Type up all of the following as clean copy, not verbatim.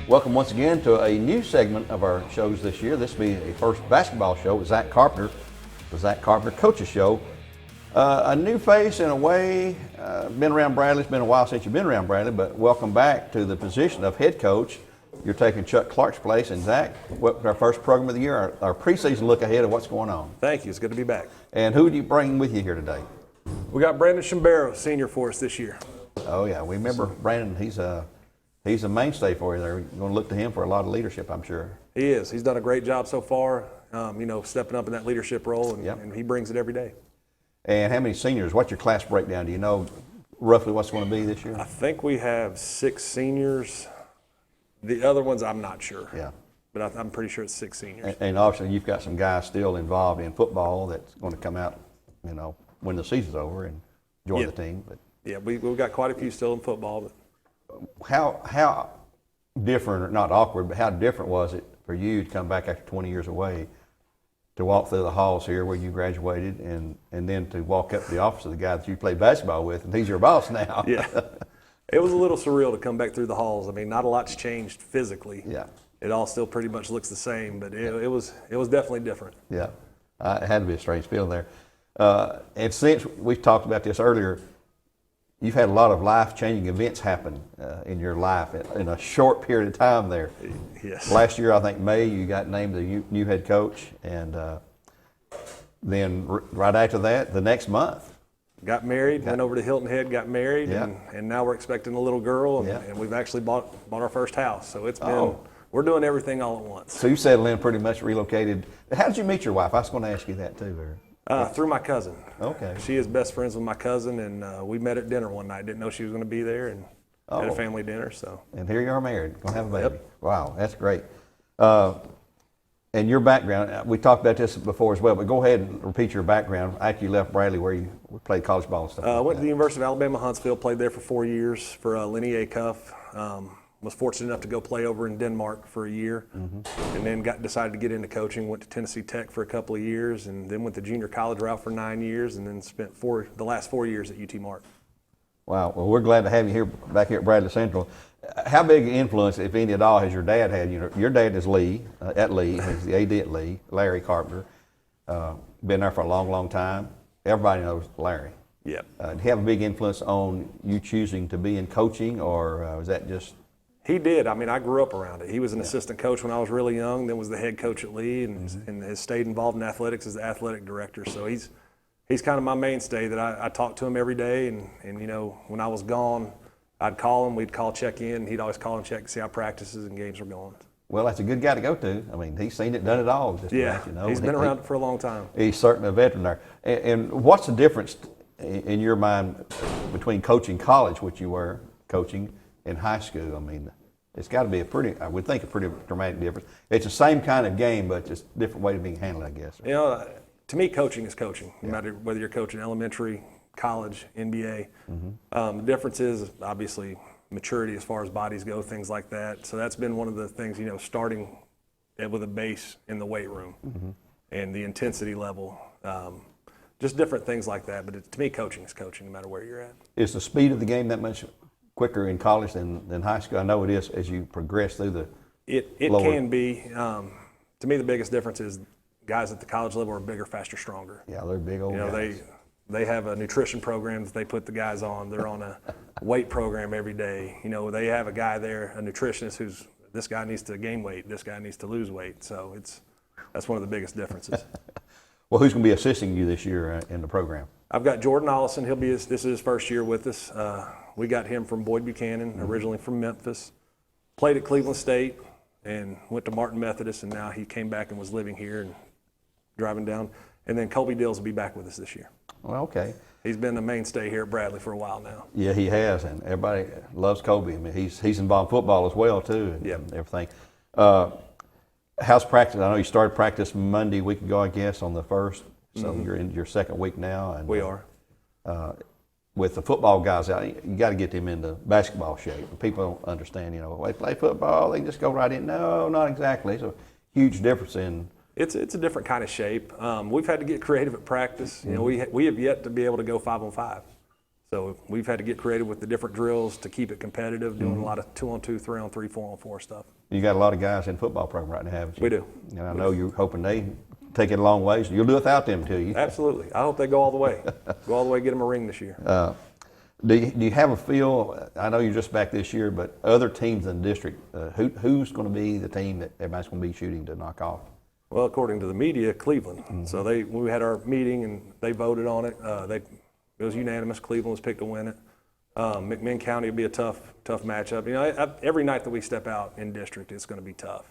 Welcome once again to a new segment of our shows this year. This will be a first basketball show with Zach Carpenter, the Zach Carpenter Coaches Show. A new face in a way, been around Bradley. It's been a while since you've been around Bradley, but welcome back to the position of head coach. You're taking Chuck Clark's place. And Zach, welcome to our first program of the year, our preseason look ahead of what's going on. Thank you. It's good to be back. And who do you bring with you here today? We got Brandon Shumbera, senior for us this year. Oh yeah, we remember Brandon. He's a mainstay for you there. You're going to look to him for a lot of leadership, I'm sure. He is. He's done a great job so far, stepping up in that leadership role, and he brings it every day. And how many seniors? What's your class breakdown? Do you know roughly what's going to be this year? I think we have 6 seniors. The other ones, I'm not sure. Yeah. But I'm pretty sure it's 6 seniors. And obviously, you've got some guys still involved in football that's going to come out, when the season's over and join the team. But yeah, we've got quite a few still in football. But how different, or not awkward, but how different was it for you to come back after 20 years away, to walk through the halls here where you graduated, and then to walk up to the office of the guy that you played basketball with, and he's your boss now? Yeah. It was a little surreal to come back through the halls. I mean, not a lot's changed physically. Yeah. It all still pretty much looks the same, but it was definitely different. Yeah. It had to be a strange feeling there. And since we've talked about this earlier, you've had a lot of life-changing events happen in your life in a short period of time there. Yes. Last year, I think May, you got named the new head coach, and then right after that, the next month. Got married, went over to Hilton Head, got married, Yeah. and now we're expecting a little girl, and we've actually bought our first house. So it's been, we're doing everything all at once. So you settled in, pretty much relocated. How did you meet your wife? I was going to ask you that too. Through my cousin. Okay. She is best friends with my cousin, and we met at dinner one night. Didn't know she was going to be there, and had a family dinner. So. And here you are married, going to have a baby. Yep. Wow, that's great. And your background, we talked about this before as well, but go ahead and repeat your background after you left Bradley, where you played college ball and stuff. I went to the University of Alabama, Huntsville, played there for 4 years for Lenny Acuff. Was fortunate enough to go play over in Denmark for a year, and then decided to get into coaching. Went to Tennessee Tech for a couple of years, and then went the junior college route for 9 years, and then spent the last 4 years at UT Mark. Wow. Well, we're glad to have you here back here at Bradley Central. How big an influence, if any at all, has your dad had? Your dad is Lee, at Lee. He's the AD at Lee, Larry Carpenter. Been there for a long, long time. Everybody knows Larry. Yep. Did he have a big influence on you choosing to be in coaching, or was that just? He did. I mean, I grew up around it. He was an assistant coach when I was really young, then was the head coach at Lee, and has stayed involved in athletics as the athletic director. So he's kind of my mainstay that I talk to him every day. And when I was gone, I'd call him, we'd check in, and he'd always call and check to see how practices and games were going. Well, that's a good guy to go to. I mean, he's seen it, done it all. Just He's been around for a long time. He's certainly a veteran there. And what's the difference in your mind between coaching college, which you were coaching, and high school? I mean, it's got to be I would think, a pretty dramatic difference. It's the same kind of game, but just a different way of being handled, I guess. To me, coaching is coaching, no matter whether you're coaching elementary, college, NBA. The difference is obviously maturity as far as bodies go, things like that. So that's been one of the things, starting with a base in the weight room and the intensity level, just different things like that. But to me, coaching is coaching, no matter where you're at. Is the speed of the game that much quicker in college than high school? I know it is as you progress through the It can be. To me, the biggest difference is guys at the college level are bigger, faster, stronger. Yeah, they're big old guys. They have a nutrition program that they put the guys on. They're on a weight program every day. They have a guy there, a nutritionist, this guy needs to gain weight, this guy needs to lose weight. So that's one of the biggest differences. Well, who's going to be assisting you this year in the program? I've got Jordan Ollison. This is his first year with us. We got him from Boyd Buchanan, originally from Memphis. Played at Cleveland State and went to Martin Methodist, and now he came back and was living here and driving down. And then Colby Dills will be back with us this year. Well, okay. He's been the mainstay here at Bradley for a while now. Yeah, he has, and everybody loves Colby. I mean, he's involved in football as well too, and everything. How's practice? I know you started practice Monday, a week ago, I guess, on the 1st. So you're in your second week now. And we are. With the football guys out, you got to get them into basketball shape. People don't understand, they play football, they just go right in. No, not exactly. It's a huge difference in. It's a different kind of shape. We've had to get creative at practice. We have yet to be able to go 5-on-5. So we've had to get creative with the different drills to keep it competitive, doing a lot of 2-on-2, 3-on-3, 4-on-4 stuff. You got a lot of guys in the football program right now, haven't you? We do. And I know you're hoping they take it a long ways. You'll do it without them, too. Absolutely. I hope they go all the way. Go all the way, get them a ring this year. Do you have a feel, I know you're just back this year, but other teams in the district, who's going to be the team that everybody's going to be shooting to knock off? Well, according to the media, Cleveland. Mm-hmm. So we had our meeting and they voted on it. It was unanimous. Cleveland was picked to win it. McMinn County will be a tough matchup. You know, every night that we step out in district, it's going to be tough,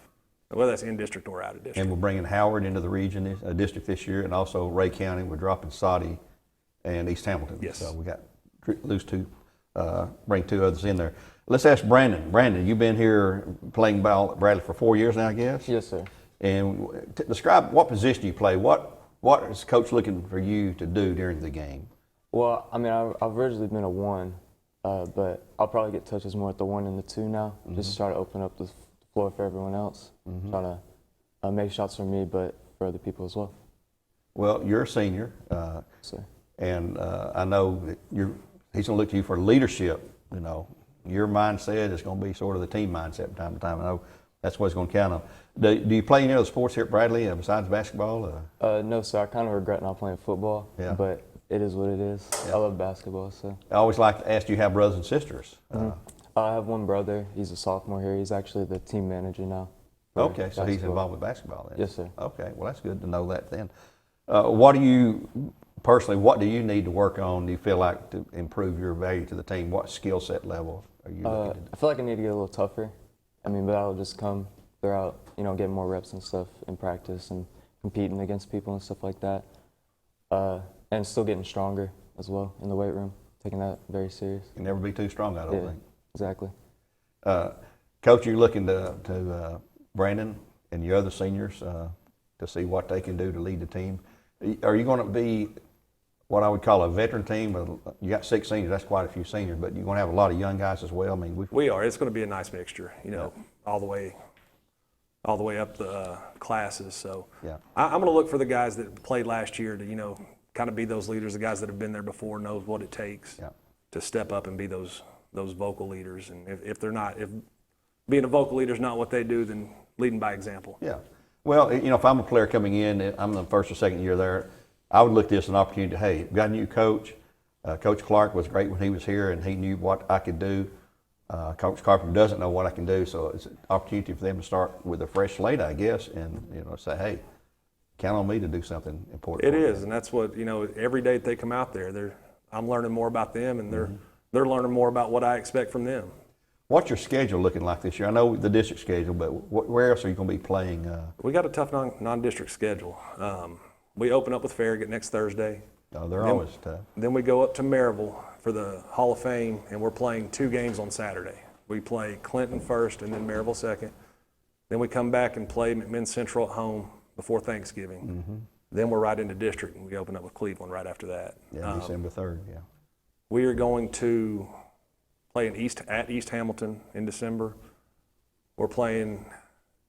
whether that's in district or out of district. And we're bringing Howard into the region, district this year, and also Ray County. We're dropping Soddy and East Hamilton. Yes. So we got lose two, bring two others in there. Let's ask Brandon. Brandon, you've been here playing ball at Bradley for 4 years now, I guess? Yes, sir. And describe what position you play. What is coach looking for you to do during the game? Well, I mean, I've originally been a 1, but I'll probably get touches more at the 1 and the 2 now, just to try to open up the floor for everyone else, try to make shots for me, but for other people as well. Well, you're a senior, So, and I know that he's going to look to you for leadership. You know, your mindset is going to be sort of the team mindset from time to time. I know that's what he's going to count on. Do you play any other sports here at Bradley besides basketball? no, sir. I kind of regret not playing football, Yeah. but it is what it is. Yeah. I love basketball, so. I always like to ask, do you have brothers and sisters? I have one brother. He's a sophomore here. He's actually the team manager now. for Okay, so he's basketball. involved with basketball then? Yes, sir. Okay, well, that's good to know that then. What do you need to work on, do you feel like, to improve your value to the team? What skill set level are you looking to do? I feel like I need to get a little tougher. I mean, but that'll just come throughout, getting more reps and stuff in practice and competing against people and stuff like that. And still getting stronger as well in the weight room, taking that very serious. You never be too strong, I don't think. Exactly. Coach, you're looking to Brandon and your other seniors to see what they can do to lead the team. Are you going to be what I would call a veteran team? You got 6 seniors, that's quite a few seniors, but you're going to have a lot of young guys as well. I mean, We are. It's going to be a nice mixture, all the way up the classes. So Yeah. I'm going to look for the guys that played last year to, kind of be those leaders, the guys that have been there before, knows what it takes Yeah. to step up and be those vocal leaders. And if being a vocal leader is not what they do, then leading by example. Yeah. Well, if I'm a player coming in, I'm the first or second year there, I would look at this as an opportunity to, hey, we've got a new coach. Coach Clark was great when he was here, and he knew what I could do. Coach Carpenter doesn't know what I can do, so it's an opportunity for them to start with a fresh slate, I guess, and say, hey, count on me to do something important. It is, and that's what every day that they come out there, I'm learning more about them, and they're learning more about what I expect from them. What's your schedule looking like this year? I know the district schedule, but where else are you going to be playing? We got a tough non-district schedule. We open up with Farragut next Thursday. Oh, they're always tough. Then we go up to Maryville for the Hall of Fame, and we're playing 2 games on Saturday. We play Clinton first and then Maryville second. Then we come back and play McMinn Central at home before Thanksgiving. Then we're right into district, and we open up with Cleveland right after that. Yeah, December 3rd, yeah. We are going to play at East Hamilton in December. We're playing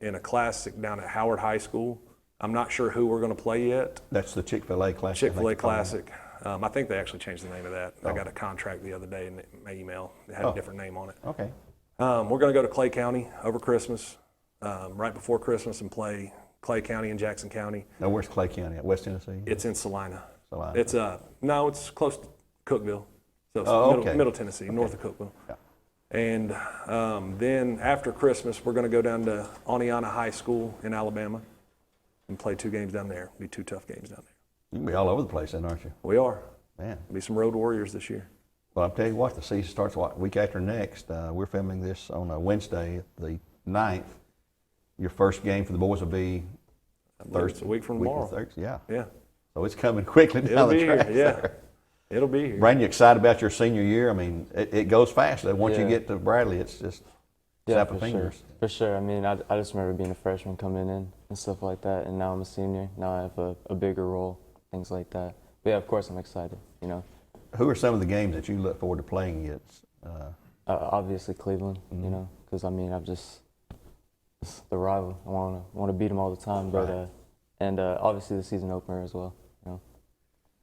in a classic down at Howard High School. I'm not sure who we're going to play yet. That's the Chick-fil-A Classic. Chick-fil-A Classic. I think they actually changed the name of that. I got a contract the other day in my email. It had a different name on it. Okay. We're going to go to Clay County over Christmas, right before Christmas, and play Clay County and Jackson County. Now, where's Clay County? At West Tennessee? It's in Salina. Salina. It's no, it's close to Cookville. So it's Middle Tennessee, north of Cookville. Yeah. And then after Christmas, we're going to go down to Oneonta High School in Alabama and play 2 games down there. Be 2 tough games down there. You can be all over the place then, aren't you? We are. Man. Be some road warriors this year. Well, I'll tell you what, the season starts week after next. We're filming this on a Wednesday, the 9th. Your first game for the boys will be Thursday. It's a week from tomorrow. Thursday, yeah. Yeah. So it's coming quickly down It'll the be track. here. Yeah. there. It'll be here. Brandon, you excited about your senior year? I mean, it goes fast. Once you get to Bradley, it's just snap of fingers. Sure. For sure. I mean, I just remember being a freshman coming in and stuff like that, and now I'm a senior. Now I have a bigger role, things like that. But yeah, of course I'm excited, Who are some of the games that you look forward to playing against? Obviously Cleveland, because I mean, it's the rival. I want to beat them all the time, but Right. and obviously the season opener as well.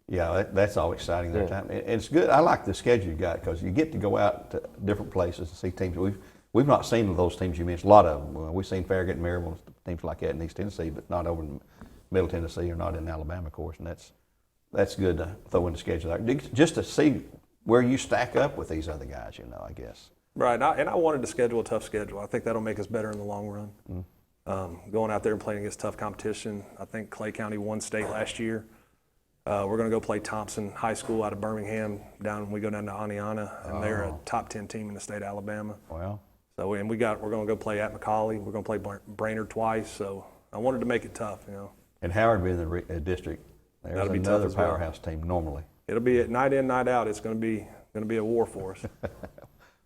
Yeah, that's all exciting there. Time. And it's good. I like the schedule you got because you get to go out to different places and see teams. We've not seen those teams you mentioned. A lot of them. We've seen Farragut and Maryville, teams like that in East Tennessee, but not over in Middle Tennessee or not in Alabama, of course. And that's good to throw in the schedule there, just to see where you stack up with these other guys. I guess. Right, and I wanted to schedule a tough schedule. I think that'll make us better in the long run. Going out there and playing against tough competition. I think Clay County won state last year. We're going to go play Thompson High School out of Birmingham. We go down to Aniana, and they're a top 10 team in the state of Alabama. Wow. So we're going to go play at McCallie. We're going to play Brainerd twice. So I wanted to make it tough, And Howard being the district, there's That'll be another tough as well. powerhouse team normally. It'll be at night in, night out. It's going to be a war for us.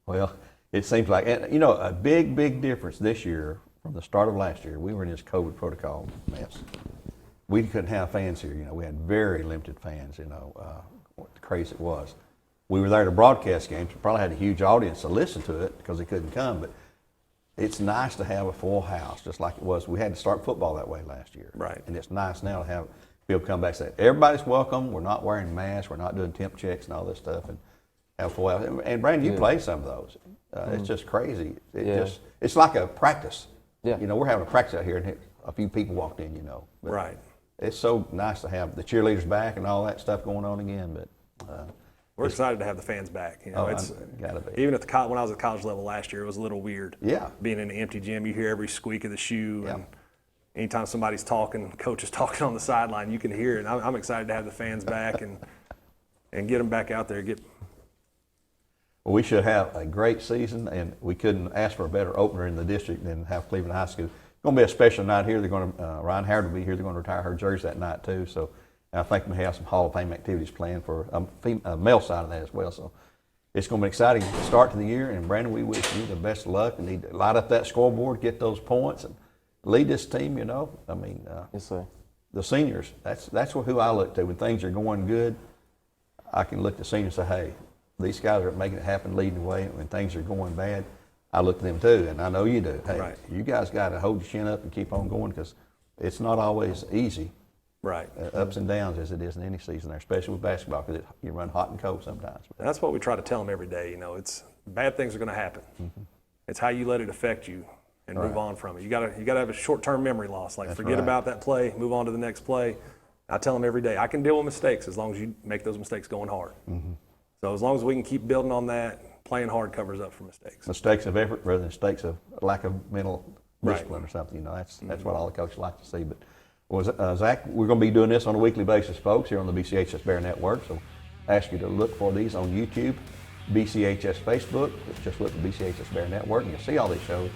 Well, it seems like, and, a big difference this year from the start of last year. We were in this COVID protocol mess. We couldn't have fans here. We had very limited fans. What crazy it was. We were there to broadcast games. We probably had a huge audience to listen to it because they couldn't come. But it's nice to have a full house, just like it was. We had to start football that way last year. Right. And it's nice now to have people come back and say, everybody's welcome. We're not wearing masks. We're not doing temp checks and all this stuff. And have a full house. And Brandon, you play some of those. It's just crazy. It's like a practice. Yeah. We're having a practice out here, and a few people walked in. But Right. It's so nice to have the cheerleaders back and all that stuff going on again. But We're excited to have the fans back. It's gotta be. even when I was at college level last year, it was a little weird. Yeah. Being in an empty gym, you hear every squeak of the shoe, Yeah. and anytime somebody's talking, coach is talking on the sideline, you can hear it. And I'm excited to have the fans back and get them back out there. Well, we should have a great season, and we couldn't ask for a better opener in the district than have Cleveland High School. It's going to be a special night here. They're going to Ryan Howard will be here. They're going to retire her jersey that night too. So I think we have some Hall of Fame activities planned for a male side of that as well. So it's going to be an exciting start to the year. And Brandon, we wish you the best of luck. You need to light up that scoreboard, get those points, and lead this team. Yes, sir. The seniors. That's who I look to when things are going good. I can look to seniors and say, hey, these guys are making it happen, leading the way. When things are going bad, I look to them too, and I know you do. Hey, Right. You guys got to hold your chin up and keep on going because it's not always easy. Right. Ups and downs as it is in any season there, especially with basketball because you run hot and cold sometimes. And that's what we try to tell them every day. It's bad things are going to happen. It's how you let it affect you and move on from it. You got to have a short-term memory loss. Like forget about that play, move on to the next play. I tell them every day, I can deal with mistakes as long as you make those mistakes going hard. So as long as we can keep building on that, playing hard covers up for mistakes. Mistakes of effort rather than mistakes of lack of mental discipline or something. That's what all the coaches like to see. But Zach, we're going to be doing this on a weekly basis, folks, here on the BCHS Bear Network. So I ask you to look for these on YouTube, BCHS Facebook. Just look for BCHS Bear Network, and you'll see all these shows.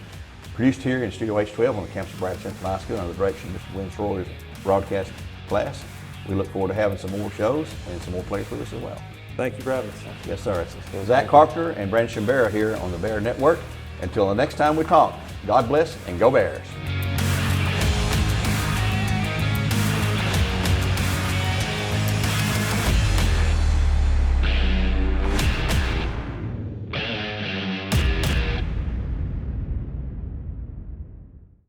Produced here in Studio H12 on the campus of Bradley Central High School under the direction of Mr. Williams Roy's broadcast class. We look forward to having some more shows and some more players with us as well. Thank you for having us. Yes, sir. It's Zach Carpenter and Brandon Shumbera here on the Bear Network. Until the next time we talk, God bless and go Bears.